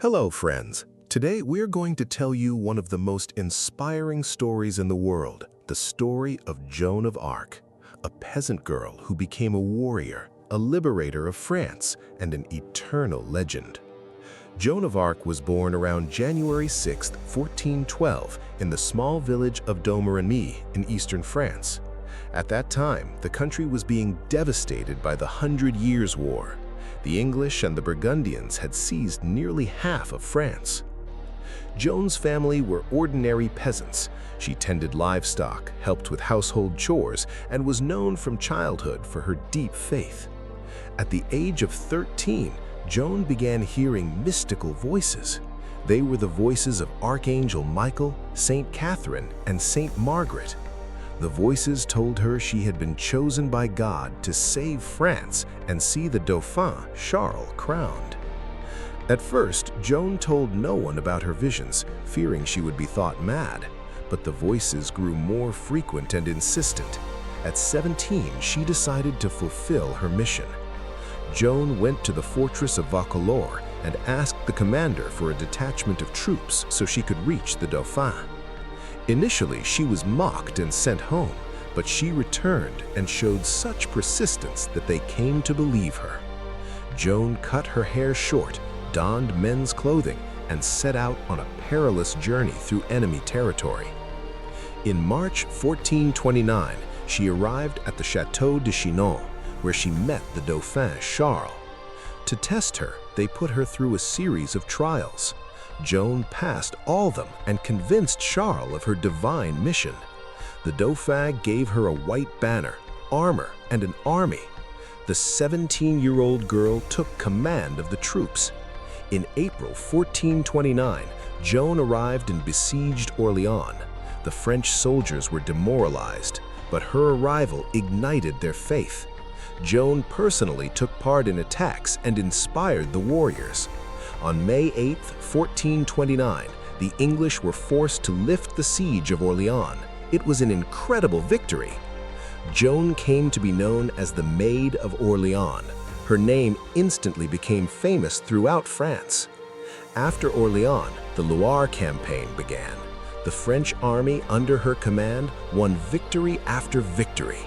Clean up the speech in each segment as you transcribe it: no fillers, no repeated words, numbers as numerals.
Hello, friends. Today we're going to tell you one of the most inspiring stories in the world, the story of Joan of Arc, a peasant girl who became a warrior, a liberator of France, and an eternal legend. Joan of Arc was born around January 6, 1412, in the small village of Domremy in eastern France. At that time, the country was being devastated by the 100 Years' War. The English and the Burgundians had seized nearly half of France. Joan's family were ordinary peasants. She tended livestock, helped with household chores, and was known from childhood for her deep faith. At the age of 13, Joan began hearing mystical voices. They were the voices of Archangel Michael, Saint Catherine, and Saint Margaret. The voices told her she had been chosen by God to save France and see the Dauphin, Charles, crowned. At first, Joan told no one about her visions, fearing she would be thought mad, but the voices grew more frequent and insistent. At 17, she decided to fulfill her mission. Joan went to the fortress of Vaucouleurs and asked the commander for a detachment of troops so she could reach the Dauphin. Initially, she was mocked and sent home, but she returned and showed such persistence that they came to believe her. Joan cut her hair short, donned men's clothing, and set out on a perilous journey through enemy territory. In March 1429, she arrived at the Château de Chinon, where she met the Dauphin Charles. To test her, they put her through a series of trials. Joan passed all of them and convinced Charles of her divine mission. The Dauphin gave her a white banner, armor, and an army. The 17-year-old girl took command of the troops. In April 1429, Joan arrived in besieged Orléans. The French soldiers were demoralized, but her arrival ignited their faith. Joan personally took part in attacks and inspired the warriors. On May 8, 1429, the English were forced to lift the siege of Orléans. It was an incredible victory. Joan came to be known as the Maid of Orléans. Her name instantly became famous throughout France. After Orléans, the Loire campaign began. The French army under her command won victory after victory.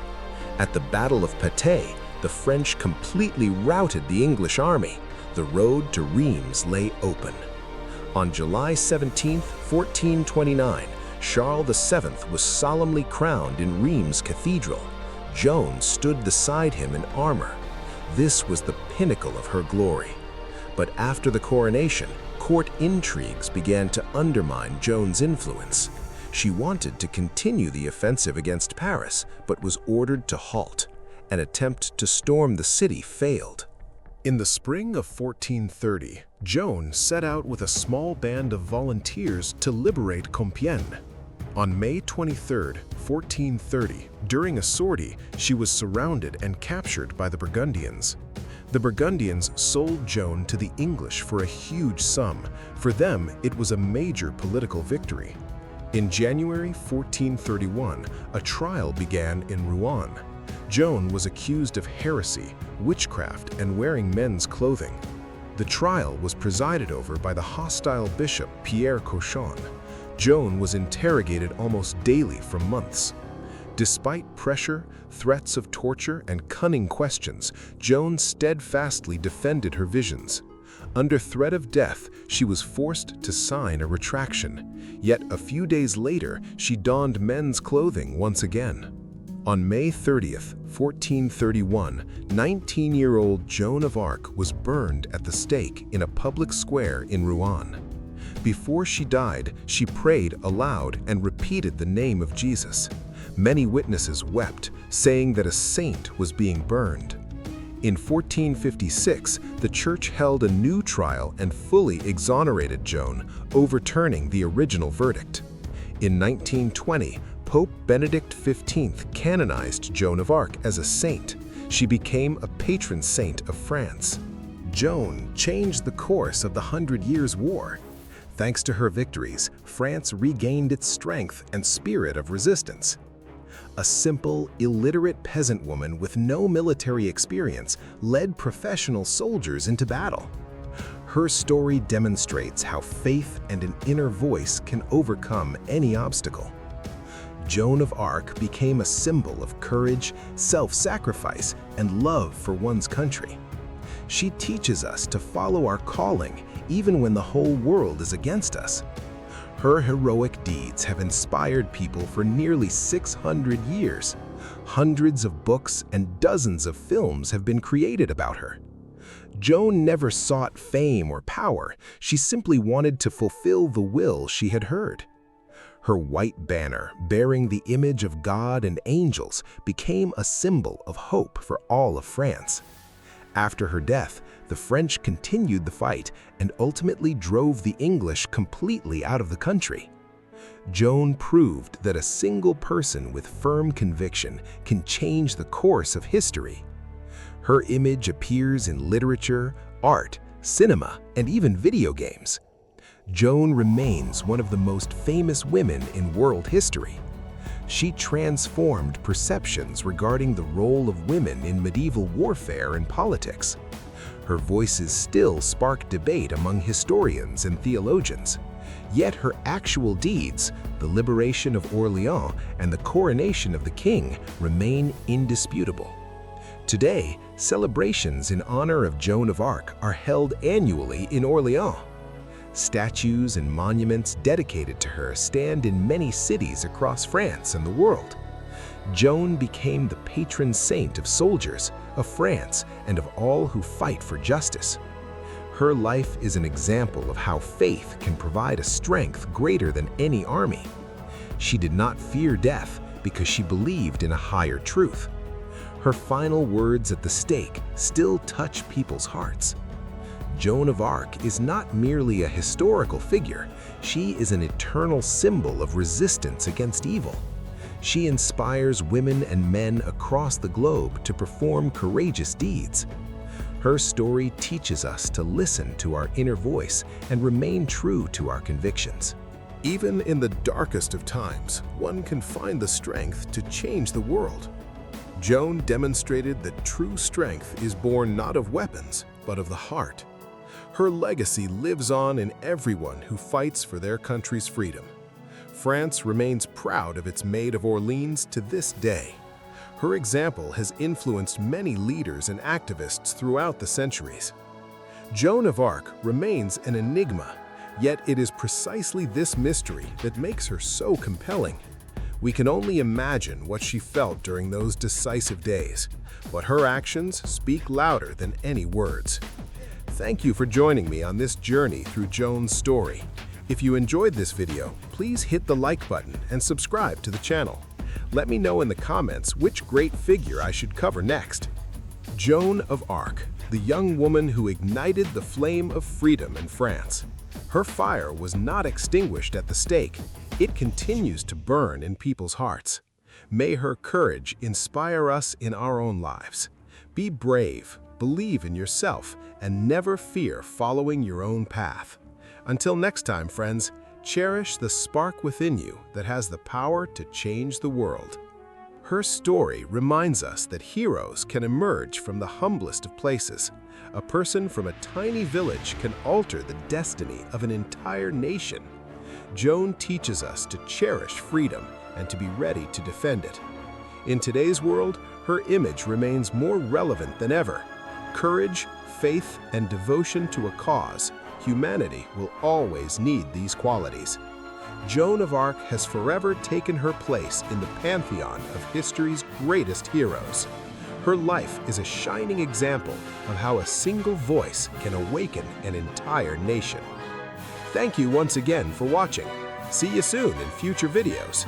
At the Battle of Patay, the French completely routed the English army. The road to Reims lay open. On July 17, 1429, Charles VII was solemnly crowned in Reims Cathedral. Joan stood beside him in armor. This was the pinnacle of her glory. But after the coronation, court intrigues began to undermine Joan's influence. She wanted to continue the offensive against Paris, but was ordered to halt. An attempt to storm the city failed. In the spring of 1430, Joan set out with a small band of volunteers to liberate Compiègne. On May 23, 1430, during a sortie, she was surrounded and captured by the Burgundians. The Burgundians sold Joan to the English for a huge sum. For them, it was a major political victory. In January 1431, a trial began in Rouen. Joan was accused of heresy, witchcraft, and wearing men's clothing. The trial was presided over by the hostile bishop Pierre Cochon. Joan was interrogated almost daily for months. Despite pressure, threats of torture, and cunning questions, Joan steadfastly defended her visions. Under threat of death, she was forced to sign a retraction. Yet a few days later, she donned men's clothing once again. On May 30, 1431, 19-year-old Joan of Arc was burned at the stake in a public square in Rouen. Before she died, she prayed aloud and repeated the name of Jesus. Many witnesses wept, saying that a saint was being burned. In 1456, the church held a new trial and fully exonerated Joan, overturning the original verdict. In 1920, Pope Benedict XV canonized Joan of Arc as a saint. She became a patron saint of France. Joan changed the course of the 100 Years' War. Thanks to her victories, France regained its strength and spirit of resistance. A simple, illiterate peasant woman with no military experience led professional soldiers into battle. Her story demonstrates how faith and an inner voice can overcome any obstacle. Joan of Arc became a symbol of courage, self-sacrifice, and love for one's country. She teaches us to follow our calling even when the whole world is against us. Her heroic deeds have inspired people for nearly 600 years. Hundreds of books and dozens of films have been created about her. Joan never sought fame or power. She simply wanted to fulfill the will she had heard. Her white banner, bearing the image of God and angels, became a symbol of hope for all of France. After her death, the French continued the fight and ultimately drove the English completely out of the country. Joan proved that a single person with firm conviction can change the course of history. Her image appears in literature, art, cinema, and even video games. Joan remains one of the most famous women in world history. She transformed perceptions regarding the role of women in medieval warfare and politics. Her voices still spark debate among historians and theologians. Yet her actual deeds, the liberation of Orleans and the coronation of the king, remain indisputable. Today, celebrations in honor of Joan of Arc are held annually in Orleans. Statues and monuments dedicated to her stand in many cities across France and the world. Joan became the patron saint of soldiers, of France, and of all who fight for justice. Her life is an example of how faith can provide a strength greater than any army. She did not fear death because she believed in a higher truth. Her final words at the stake still touch people's hearts. Joan of Arc is not merely a historical figure, she is an eternal symbol of resistance against evil. She inspires women and men across the globe to perform courageous deeds. Her story teaches us to listen to our inner voice and remain true to our convictions. Even in the darkest of times, one can find the strength to change the world. Joan demonstrated that true strength is born not of weapons, but of the heart. Her legacy lives on in everyone who fights for their country's freedom. France remains proud of its Maid of Orleans to this day. Her example has influenced many leaders and activists throughout the centuries. Joan of Arc remains an enigma, yet it is precisely this mystery that makes her so compelling. We can only imagine what she felt during those decisive days, but her actions speak louder than any words. Thank you for joining me on this journey through Joan's story. If you enjoyed this video, please hit the like button and subscribe to the channel. Let me know in the comments which great figure I should cover next. Joan of Arc, the young woman who ignited the flame of freedom in France. Her fire was not extinguished at the stake. It continues to burn in people's hearts. May her courage inspire us in our own lives. Be brave, believe in yourself, and never fear following your own path. Until next time, friends, cherish the spark within you that has the power to change the world. Her story reminds us that heroes can emerge from the humblest of places. A person from a tiny village can alter the destiny of an entire nation. Joan teaches us to cherish freedom and to be ready to defend it. In today's world, her image remains more relevant than ever. Courage, faith, and devotion to a cause, humanity will always need these qualities. Joan of Arc has forever taken her place in the pantheon of history's greatest heroes. Her life is a shining example of how a single voice can awaken an entire nation. Thank you once again for watching. See you soon in future videos.